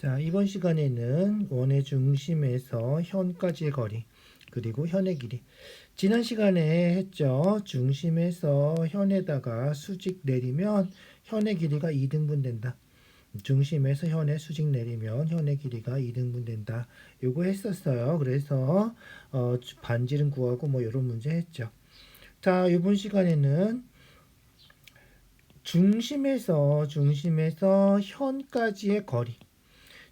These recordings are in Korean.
자, 이번 시간에는 원의 중심에서 현까지의 거리, 그리고 현의 길이. 지난 시간에 했죠. 중심에서 현에다가 수직 내리면 현의 길이가 2등분 된다. 중심에서 현에 수직 내리면 현의 길이가 2등분 된다. 요거 했었어요. 그래서 반지름 구하고 뭐 이런 문제 했죠. 자, 이번 시간에는 중심에서 현까지의 거리.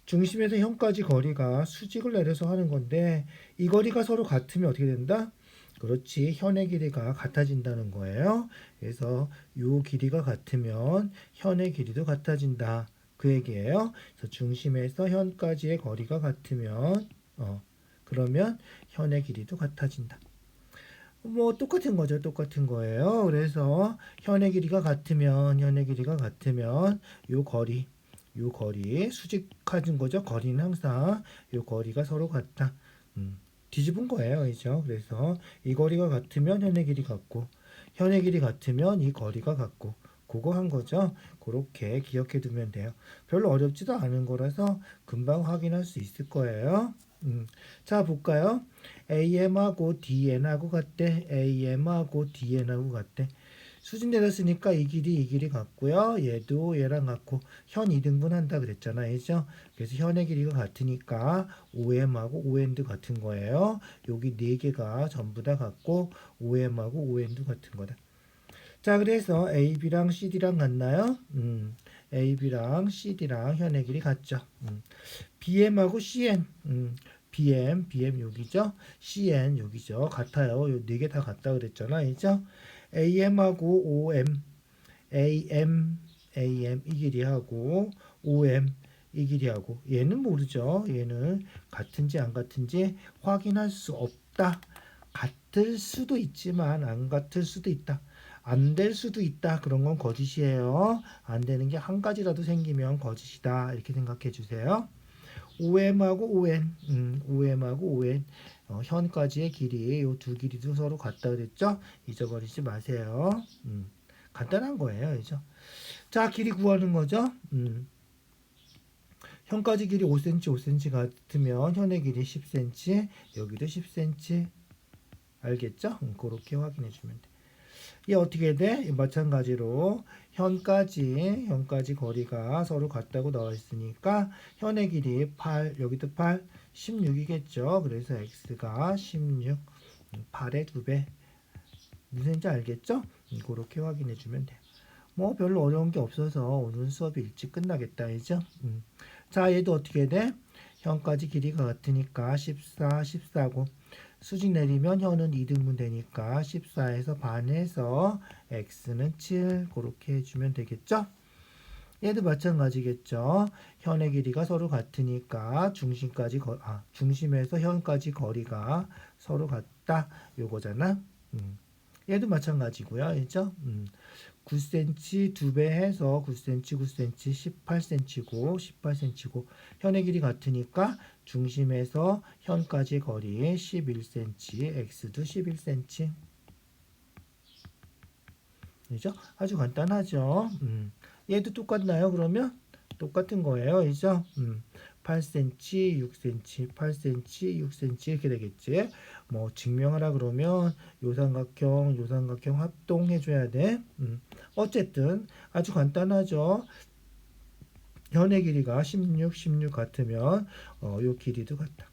중심에서 현까지 거리가 수직을 내려서 하는 건데 이 거리가 서로 같으면 어떻게 된다? 그렇지. 현의 길이가 같아진다는 거예요. 그래서 요 길이가 같으면 현의 길이도 같아진다. 그 얘기예요. 그래서 중심에서 현까지의 거리가 같으면 그러면 현의 길이도 같아진다. 뭐 똑같은 거죠. 똑같은 거예요. 그래서 현의 길이가 같으면 요 거리 수직하진 거죠. 거리는 항상 요 거리가 서로 같다. 뒤집은 거예요. 그죠? 그래서 이 거리가 같으면 현의 길이 같고 현의 길이 같으면 이 거리가 같고 그거 한 거죠. 그렇게 기억해 두면 돼요. 별로 어렵지도 않은 거라서 금방 확인할 수 있을 거예요. 자, 볼까요? AM하고 DN하고 같대. AM하고 DN하고 같대. 수직 내렸으니까 이 길이 같고요. 얘도 얘랑 같고 현 2등분 한다 그랬잖아. 그죠? 그래서 현의 길이가 같으니까 OM하고 ON도 같은 거예요. 여기 4개가 전부 다 같고 OM하고 ON도 같은 거다. 자, 그래서 AB랑 CD랑 같나요? AB랑 CD랑 현의 길이 같죠. BM하고 CN. BM 여기죠. CN 여기죠. 같아요. 요 4개 다 같다 그랬잖아. 그죠? AM하고 OM, AM 이 길이하고 OM 이 길이하고 얘는 모르죠. 얘는 같은지 안 같은지 확인할 수 없다. 같을 수도 있지만 안 같을 수도 있다. 안 될 수도 있다. 그런 건 거짓이에요. 안 되는 게 한 가지라도 생기면 거짓이다. 이렇게 생각해 주세요. OM하고 ON, 현까지의 길이, 요 두 길이도 서로 같다 그랬죠? 잊어버리지 마세요. 간단한 거예요, 그죠? 자, 길이 구하는 거죠? 현까지 길이 5cm 같으면 현의 길이 10cm, 여기도 10cm. 알겠죠? 그렇게 확인해 주면 돼. 이 어떻게 돼? 마찬가지로 현까지 거리가 서로 같다고 나와 있으니까 현의 길이 8, 여기도 8, 16이겠죠. 그래서 x가 16, 8의 2배. 무슨 말인지 알겠죠? 그렇게 확인해 주면 돼요. 뭐 별로 어려운 게 없어서 오늘 수업이 일찍 끝나겠다, 이죠? 자, 얘도 어떻게 돼? 현까지 길이가 같으니까 14고 수직 내리면 현은 2등분 되니까 14에서 반해서 x는 7 그렇게 해주면 되겠죠? 얘도 마찬가지겠죠. 현의 길이가 서로 같으니까 중심에서 현까지 거리가 서로 같다 요거잖아. 얘도 마찬가지고요. 그죠? 9cm 2배 해서 9cm 18cm고 현의 길이 같으니까 중심에서 현까지 거리 11cm x도 11cm. 그죠? 아주 간단하죠. 얘도 똑같나요? 그러면 똑같은 거예요. 그죠? 8cm, 6cm, 8cm, 6cm 이렇게 되겠지. 뭐 증명하라 그러면 요삼각형 합동해 줘야 돼. 어쨌든 아주 간단하죠. 현의 길이가 16 같으면 요 길이도 같다.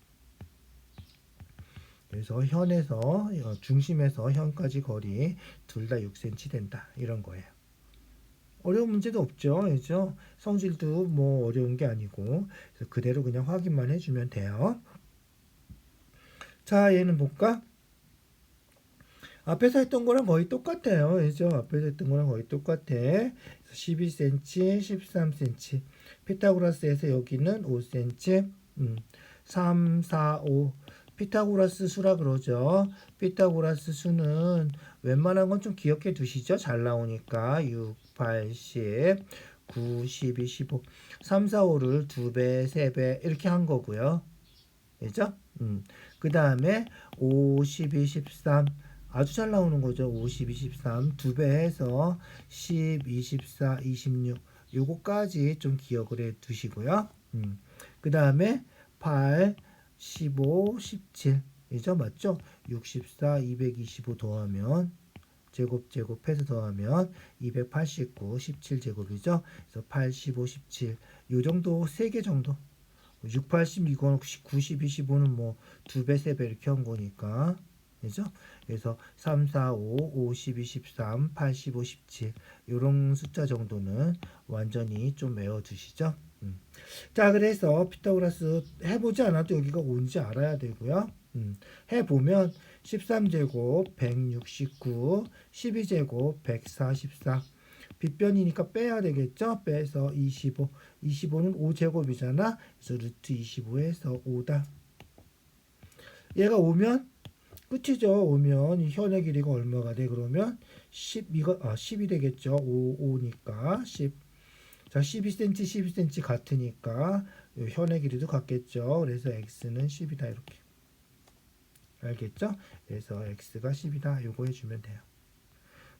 그래서 중심에서 현까지 거리 둘 다 6cm 된다. 이런 거예요. 어려운 문제도 없죠. 그죠? 성질도 뭐 어려운 게 아니고 그래서 그대로 그냥 확인만 해주면 돼요. 자, 얘는 볼까? 앞에서 했던 거랑 거의 똑같아요. 그죠? 앞에서 했던 거랑 거의 똑같아. 12cm, 13cm. 피타고라스에서 여기는 5cm. 3, 4, 5. 피타고라스 수라 그러죠. 피타고라스 수는 웬만한 건 좀 기억해 두시죠. 잘 나오니까 6, 8, 10, 9, 12, 15. 3, 4, 5를 2배, 3배 이렇게 한 거고요. 그죠? 그 다음에 5, 12, 13. 아주 잘 나오는 거죠. 50, 23. 2배 해서 10, 24, 26. 요거까지 좀 기억을 해 두시고요. 그 다음에 8, 15, 17 이죠? 맞죠? 64, 225 더하면 제곱해서 더하면 289, 17제곱이죠. 그래서 8, 15, 17 요 정도 3개 정도 6, 80, 이거는 90, 25는 뭐 2배, 3배 이렇게 한 거니까 그죠? 그래서 3, 4, 5, 50, 23, 85, 17 요런 숫자 정도는 완전히 좀 외워두시죠. 자, 그래서 피타고라스 해보지 않아도 여기가 온지 알아야 되고요. 해보면 13제곱 169, 12제곱 144 빗변이니까 빼야 되겠죠? 빼서 25, 25는 5제곱이잖아. 그래서 루트 25에서 5다. 얘가 오면 끝이죠. 오면 이 현의 길이가 얼마가 돼? 그러면 10, 이거 10이 되겠죠. 5니까 10. 자, 12cm, 12cm 같으니까 현의 길이도 같겠죠. 그래서 x는 10이다 이렇게. 알겠죠? 그래서 x가 10이다. 요거 해주면 돼요.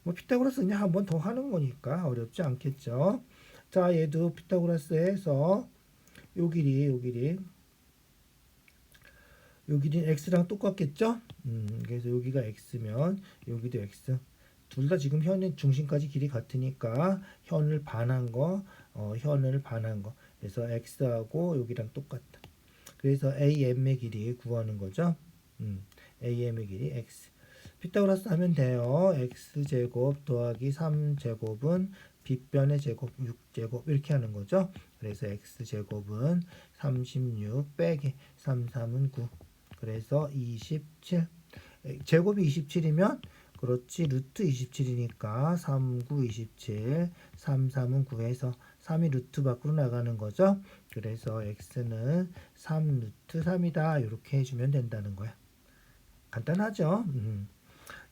뭐 피타고라스 그냥 한 번 더 하는 거니까 어렵지 않겠죠. 자, 얘도 피타고라스에서 요 길이는 x랑 똑같겠죠? 그래서 여기가 x면 여기도 x. 둘 다 지금 현의 중심까지 길이 같으니까 현을 반한 거. 그래서 x하고 여기랑 똑같다. 그래서 AM의 길이 구하는 거죠. AM의 길이 x. 피타고라스 하면 돼요. x제곱 더하기 3제곱은 빗변의 제곱 6제곱 이렇게 하는 거죠. 그래서 x제곱은 36 빼기 33은 9. 그래서 27. 제곱이 27이면 그렇지 루트 27이니까 3, 9, 27, 3, 3은 9에서 3이 루트 밖으로 나가는 거죠. 그래서 x는 3 루트 3이다. 이렇게 해주면 된다는 거야. 간단하죠?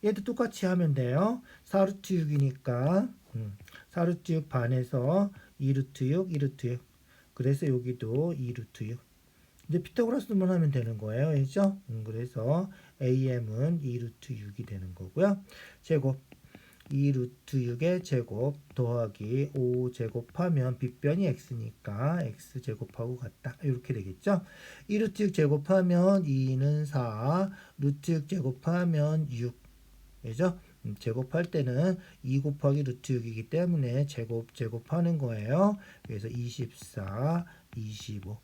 얘도 똑같이 하면 돼요. 4루트 6이니까 4루트 6 반에서 2루트 6, 2루트 6. 그래서 여기도 2루트 6. 이제 피타고라스만 하면 되는 거예요. 그죠? 그래서 AM은 2루트 6이 되는 거고요. 제곱 2루트 6의 제곱 더하기 5 제곱하면 빗변이 x니까 x 제곱하고 같다. 이렇게 되겠죠. 2루트 6 제곱하면 2는 4, 루트 6 제곱하면 6. 그죠? 제곱할 때는 2 곱하기 루트 6이기 때문에 제곱하는 거예요. 그래서 24, 25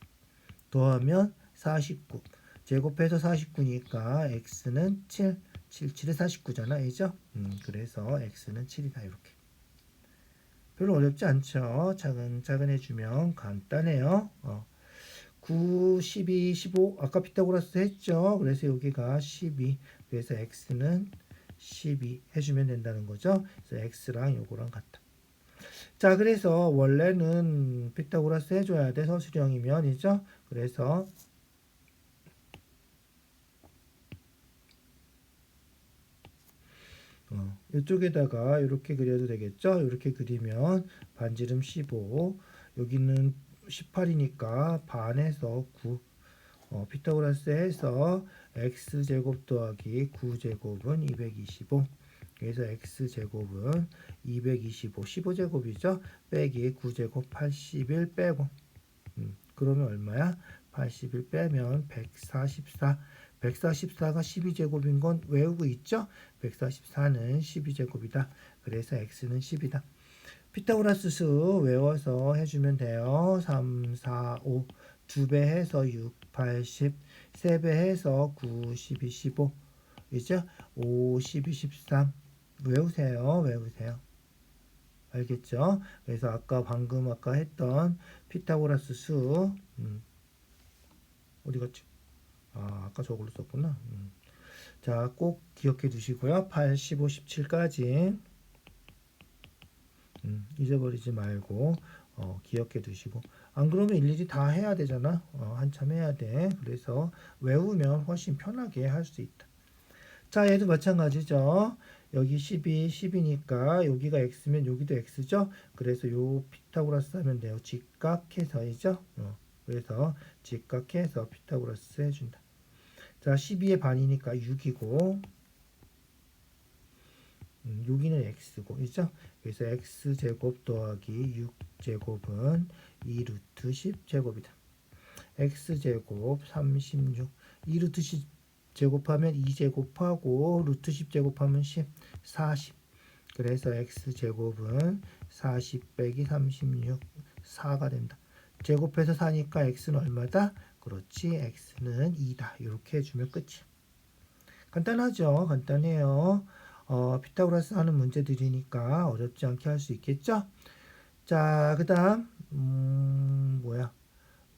더하면 49 제곱해서 49니까 x는 7, 7에 49잖아. 그죠? 그래서 x는 7이다. 이렇게. 별로 어렵지 않죠? 차근차근 해주면 간단해요. 9, 12, 15 아까 피타고라스 했죠? 그래서 여기가 12 그래서 x는 12 해주면 된다는 거죠. 그래서 x랑 요거랑 같다. 자, 그래서 원래는 피타고라스 해줘야 돼. 서술형이면이죠. 그래서 이쪽에다가 이렇게 그려도 되겠죠. 이렇게 그리면 반지름 15 여기는 18이니까 반에서 9 피타고라스 해서 x제곱 더하기 9제곱은 225 그래서 x제곱은 225 15제곱이죠. 빼기 9제곱 81 빼고 그러면 얼마야? 81 빼면 144 144가 12제곱인 건 외우고 있죠? 144는 12제곱이다. 그래서 x는 10이다. 피타고라스 수 외워서 해주면 돼요. 3, 4, 5 2배 해서 6, 80 3배 해서 9, 12, 15 이죠? 5, 12, 13 외우세요. 알겠죠? 그래서 아까 했던 피타고라스 수 어디 갔지? 아까 저걸로 썼구나. 자, 꼭 기억해 두시고요. 8, 15, 17까지 잊어버리지 말고 기억해 두시고 안 그러면 일일이 다 해야 되잖아. 한참 해야 돼. 그래서 외우면 훨씬 편하게 할 수 있다. 자, 얘도 마찬가지죠. 여기 12, 10이니까 여기가 x면 여기도 x죠. 그래서 요 피타고라스 하면 돼요. 직각해서이죠. 그래서 직각해서 피타고라스 해준다. 자, 12의 반이니까 6이고 여기는 x고 있죠? 그래서 x제곱 더하기 6제곱은 2루트 10제곱이다. x제곱 36 2 루트 10 제곱하면 2제곱하고 루트 10 제곱하면 10 40 그래서 x제곱은 40 빼기 36 4가 된다. 제곱해서 4니까 x는 얼마다? 그렇지 x는 2다. 이렇게 해주면 끝이야. 간단하죠? 간단해요. 피타고라스 하는 문제들이니까 어렵지 않게 할 수 있겠죠? 자, 그 다음 뭐야?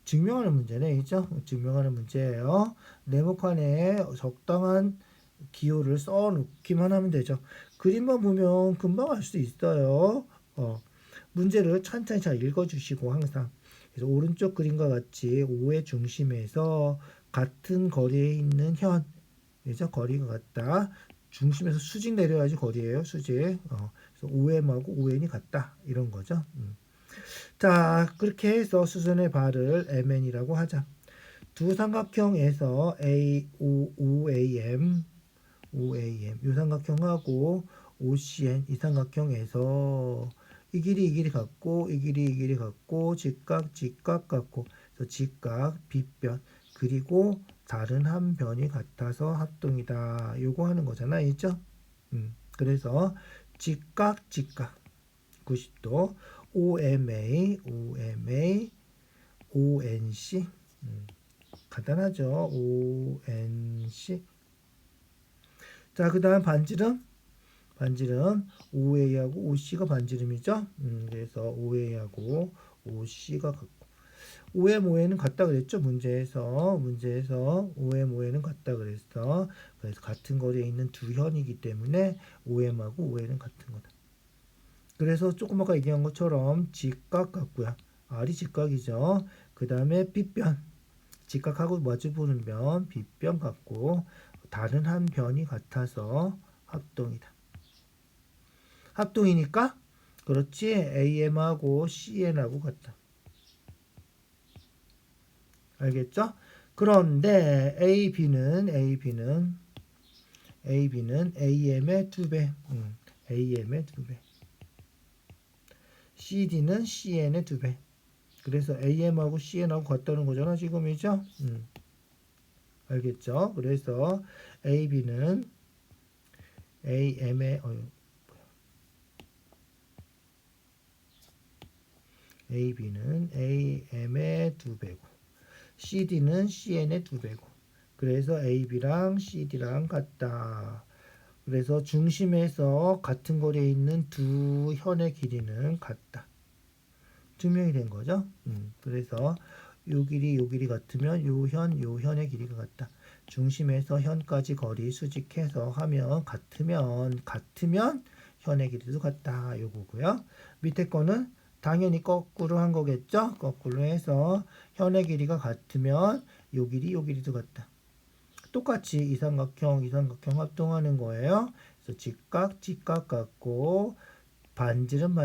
증명하는 문제네, 그죠? 증명하는 문제예요. 네모칸에 적당한 기호를 써놓기만 하면 되죠. 그림만 보면 금방 알 수 있어요. 문제를 천천히 잘 읽어주시고 항상. 그래서 오른쪽 그림과 같이 O의 중심에서 같은 거리에 있는 현, 그죠? 거리가 같다. 중심에서 수직 내려야지 거리예요, 수직. 그래서 OM하고 ON이 같다 이런 거죠. 자, 그렇게 해서 수선의 발을 MN이라고 하자. 두 삼각형에서 OAM 이 삼각형하고 OCN 이 삼각형에서 이 길이 같고 이 길이 같고 직각 같고 그래서 직각 빗변 그리고 다른 한 변이 같아서 합동이다. 요거 하는 거잖아, 있죠? 그래서 직각 90도 OMA ONC 간단하죠. ONC 자, 그 다음 반지름 OA하고 OC가 반지름이죠. 그래서 OA하고 OC가 같고 OM, ON은 같다 그랬죠. 문제에서 OM, ON은 같다 그랬어. 그래서 같은 거리에 있는 두 현이기 때문에 OM하고 ON은 같은 거다. 그래서 조금 아까 얘기한 것처럼 직각 같고요. R이 직각이죠. 그 다음에 빗변 직각하고 마주보는 변 빗변 같고 다른 한 변이 같아서 합동이다. 합동이니까 그렇지 AM하고 CN하고 같다. 알겠죠? 그런데 AB는 AM의 2배 AM의 2배 CD는 CN의 2배 그래서 AM하고 CN하고 같다는 거잖아 지금이죠? 알겠죠? 그래서 AB는 AM의 AB는 AM의 2배고 CD는 CN의 2배고 그래서 AB랑 CD랑 같다. 그래서 중심에서 같은 거리에 있는 두 현의 길이는 같다. 증명이 된 거죠. 그래서 요 길이 같으면 요 현의 길이가 같다. 중심에서 현까지 거리 수직해서 하면 같으면 현의 길이도 같다. 요거고요. 밑에 거는 당연히 거꾸로 한 거겠죠. 거꾸로 해서 현의 길이가 같으면 요 길이도 같다. 똑같이 이 삼각형 합동하는 거예요. 그래서 직각 같고 반지름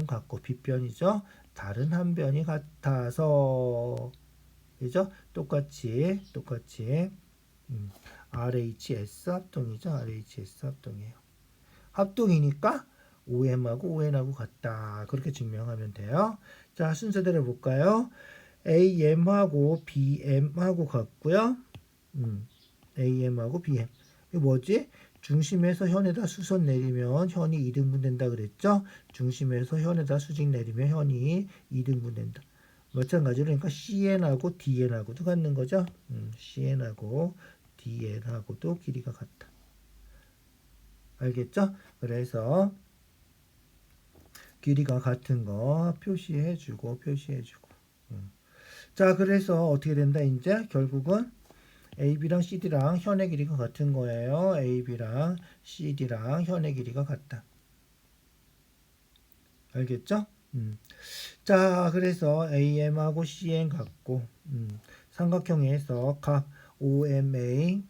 같고 빗변이죠. 다른 한 변이 같아서 그죠? 똑같이 RHS 합동이죠. RHS 합동이에요. 합동이니까 OM하고 ON하고 같다. 그렇게 증명하면 돼요. 자, 순서대로 볼까요? AM하고 BM하고 같고요. AM하고 BM. 이거 뭐지? 중심에서 현에다 수선 내리면 현이 2등분 된다 그랬죠? 중심에서 현에다 수직 내리면 현이 2등분 된다. 마찬가지로 그러니까 CN하고 DN하고도 같는 거죠? CN하고 DN하고도 길이가 같다. 알겠죠? 그래서 길이가 같은 거 표시해주고 자, 그래서 어떻게 된다 이제 결국은 AB랑 CD랑 현의 길이가 같은 거예요. AB랑 CD랑 현의 길이가 같다. 알겠죠? 자, 그래서 AM하고 CN 같고 삼각형에서 각 OMA,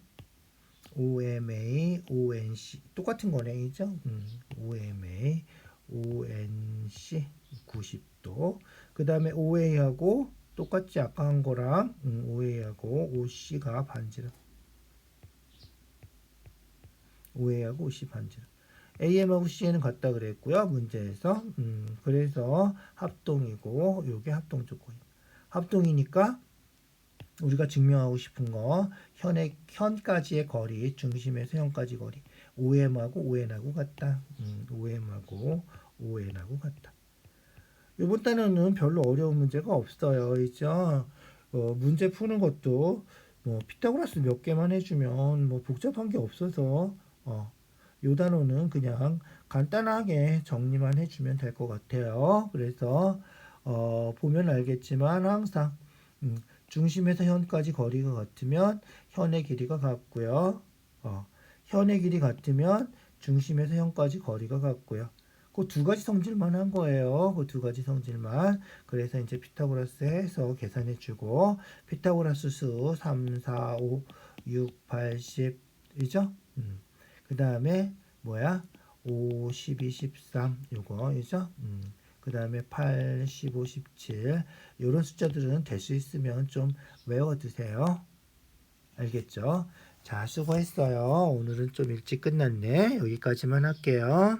ONC 똑같은 거네, 이죠? OMA, ONC 90도. 그 다음에 OA하고 똑같이 아까 한 거랑 OA하고 OC가 반지름. OA하고 OC 반지름. AM하고 CN은 같다 그랬고요. 문제에서. 그래서 합동이고 요게 합동 조건이. 합동이니까 우리가 증명하고 싶은 거 현까지의 거리, 중심에서 현까지 거리 5m하고 5n하고 같다. 5m하고 5n하고 같다. 이번 단어는 별로 어려운 문제가 없어요. 그죠? 문제 푸는 것도 뭐 피타고라스 몇 개만 해주면 뭐 복잡한 게 없어서 요 단어는 그냥 간단하게 정리만 해주면 될 것 같아요. 그래서 보면 알겠지만 항상 중심에서 현까지 거리가 같으면 현의 길이가 같고요. 현의 길이 같으면 중심에서 현까지 거리가 같고요. 그 두 가지 성질만 한 거예요. 그 두 가지 성질만. 그래서 이제 피타고라스 해서 계산해주고 피타고라스 수 3, 4, 5, 6, 8, 10 이죠? 그 다음에 뭐야? 5, 12, 13 요거 이죠? 그 다음에 8, 15, 17 이런 숫자들은 될 수 있으면 좀 외워두세요. 알겠죠? 자, 수고했어요. 오늘은 좀 일찍 끝났네. 여기까지만 할게요.